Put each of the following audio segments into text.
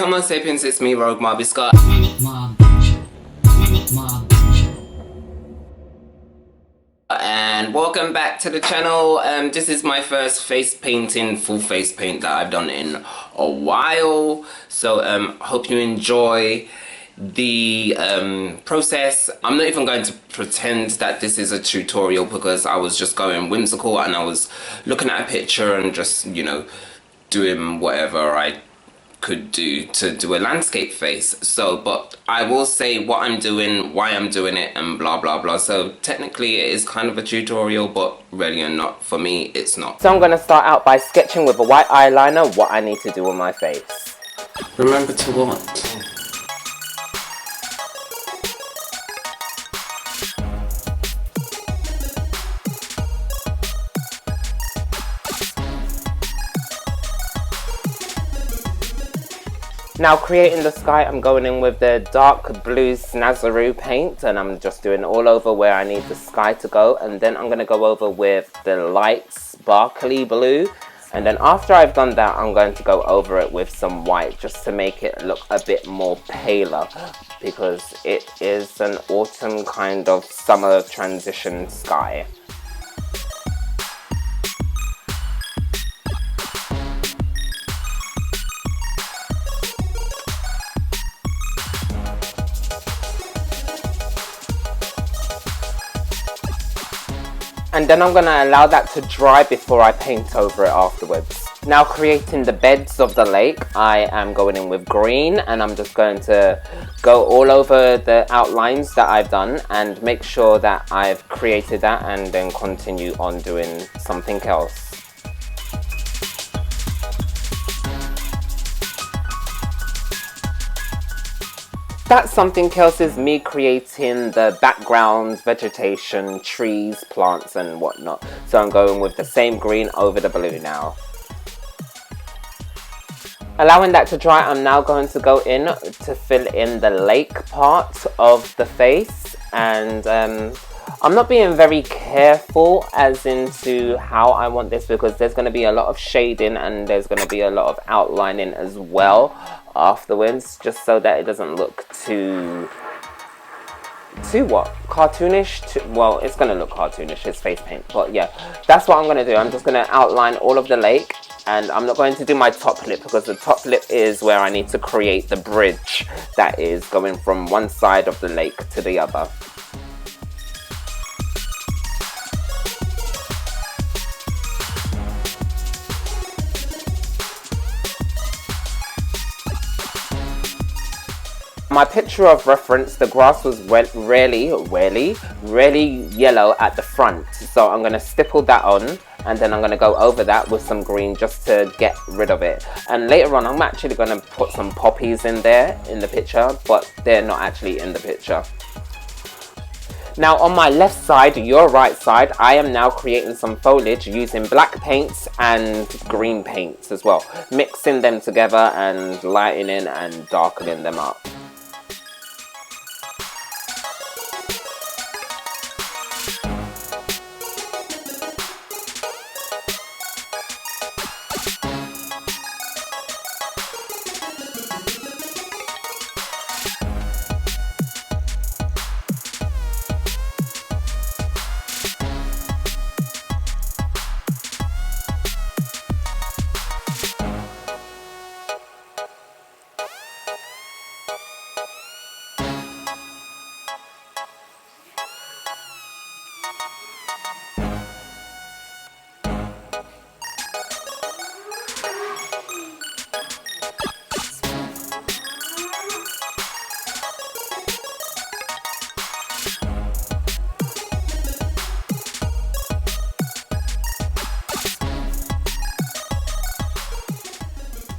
Homo sapiens, it's me, Rogue Marby Scott. And welcome back to the channel. This is my first face painting, full face paint that I've done in a while. So hope you enjoy the process. I'm not even going to pretend that this is a tutorial because I was just going whimsical and I was looking at a picture and just, you know, doing whatever I could do to do a landscape face. So but I will say what I'm doing, why I'm doing it, and blah blah blah. So technically it is kind of a tutorial, but really or not, for me it's not. So I'm going to start out by sketching with a white eyeliner what I need to do on my face. Remember to what? Now creating the sky, I'm going in with the dark blue Snazaroo paint and I'm just doing all over where I need the sky to go, and then I'm going to go over with the light sparkly blue, and then after I've done that I'm going to go over it with some white just to make it look a bit more paler, because it is an autumn kind of summer transition sky. And then I'm going to allow that to dry before I paint over it afterwards. Now creating the beds of the lake, I am going in with green and I'm just going to go all over the outlines that I've done and make sure that I've created that, and then continue on doing something else. That something else is me creating the background, vegetation, trees, plants and whatnot. So I'm going with the same green over the blue now. Allowing that to dry, I'm now going to go in to fill in the lake part of the face, and I'm not being very careful as into how I want this, because there's going to be a lot of shading and there's going to be a lot of outlining as well afterwards, just so that it doesn't look too what? Cartoonish? Well, it's going to look cartoonish, it's face paint, but yeah, that's what I'm going to do. I'm just going to outline all of the lake, and I'm not going to do my top lip because the top lip is where I need to create the bridge that is going from one side of the lake to the other. My picture of reference, the grass was really yellow at the front, so I'm going to stipple that on, and then I'm going to go over that with some green just to get rid of it. And later on I'm actually going to put some poppies in there in the picture, but they're not actually in the picture. Now on my left side, your right side, I am now creating some foliage using black paints and green paints as well, mixing them together and lightening and darkening them up.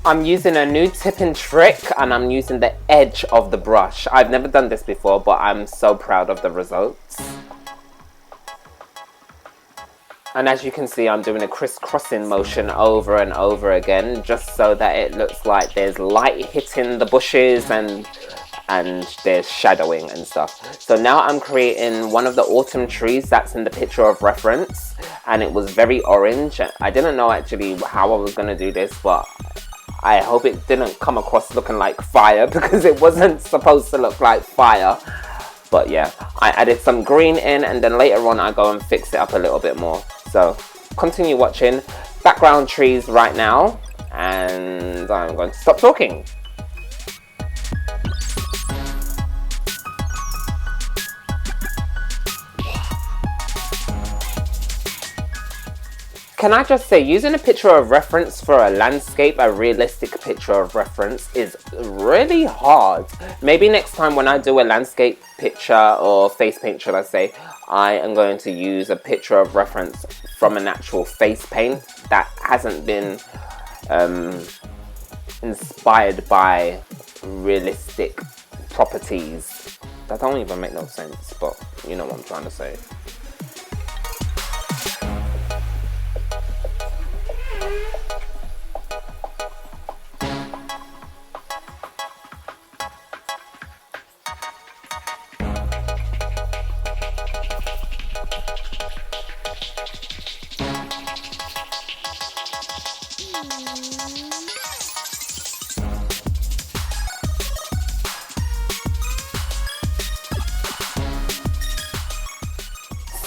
I'm using a new tipping trick and I'm using the edge of the brush. I've never done this before, but I'm so proud of the results. And as you can see, I'm doing a crisscrossing motion over and over again, just so that it looks like there's light hitting the bushes and there's shadowing and stuff. So now I'm creating one of the autumn trees that's in the picture of reference, and it was very orange. I didn't know actually how I was going to do this, but I hope it didn't come across looking like fire because it wasn't supposed to look like fire. But yeah, I added some green in, and then later on I go and fix it up a little bit more. So continue watching. Background trees right now, and I'm going to stop talking. Can I just say, using a picture of reference for a landscape, a realistic picture of reference, is really hard. Maybe next time when I do a landscape picture, or face paint should I say, I am going to use a picture of reference from an actual face paint that hasn't been inspired by realistic properties. That don't even make no sense, but you know what I'm trying to say.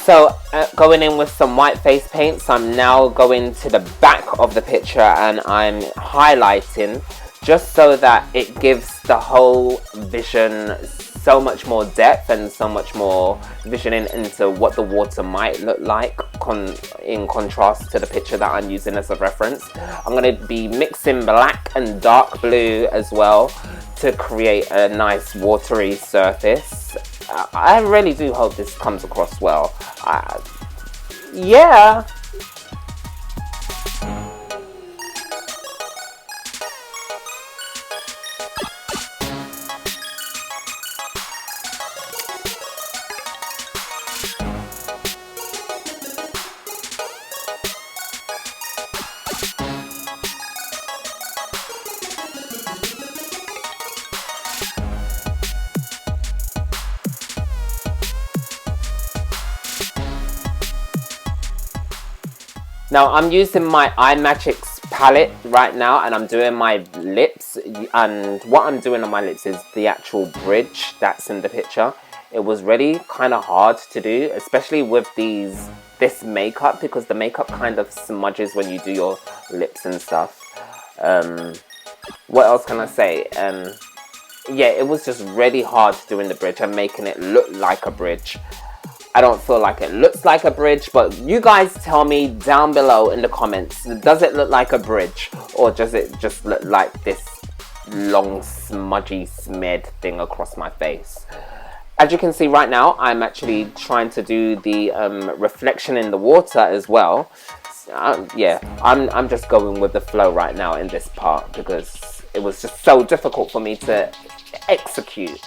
So going in with some white face paints, I'm now going to the back of the picture and I'm highlighting just so that it gives the whole vision so much more depth and so much more visioning into what the water might look like in contrast to the picture that I'm using as a reference. I'm going to be mixing black and dark blue as well to create a nice watery surface. I really do hope this comes across well. Yeah. Now I'm using my iMagix palette right now and I'm doing my lips, and what I'm doing on my lips is the actual bridge that's in the picture. It was really kind of hard to do, especially with this makeup, because the makeup kind of smudges when you do your lips and stuff. What else can I say? Yeah, it was just really hard doing the bridge and making it look like a bridge. I don't feel like it looks like a bridge, but you guys tell me down below in the comments, does it look like a bridge, or does it just look like this long smudgy smeared thing across my face? As you can see right now, I'm actually trying to do the reflection in the water as well. Yeah, I'm just going with the flow right now in this part because it was just so difficult for me to execute.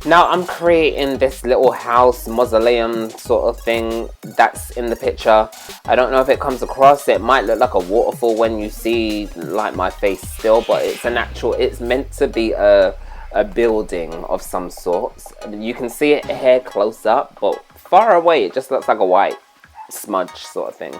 Now I'm creating this little house mausoleum sort of thing that's in the picture. I don't know if it comes across. It might look like a waterfall when you see like my face still, but it's meant to be a building of some sort. You can see it here close up, but far away it just looks like a white smudge sort of thing.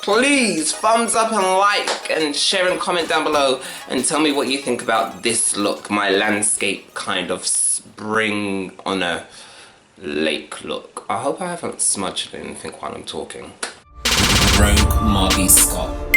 please thumbs up and like and share and comment down below and tell me what you think about this look, my landscape kind of spring on a lake look. I hope I haven't smudged anything while I'm talking. Rogue Marby Scott.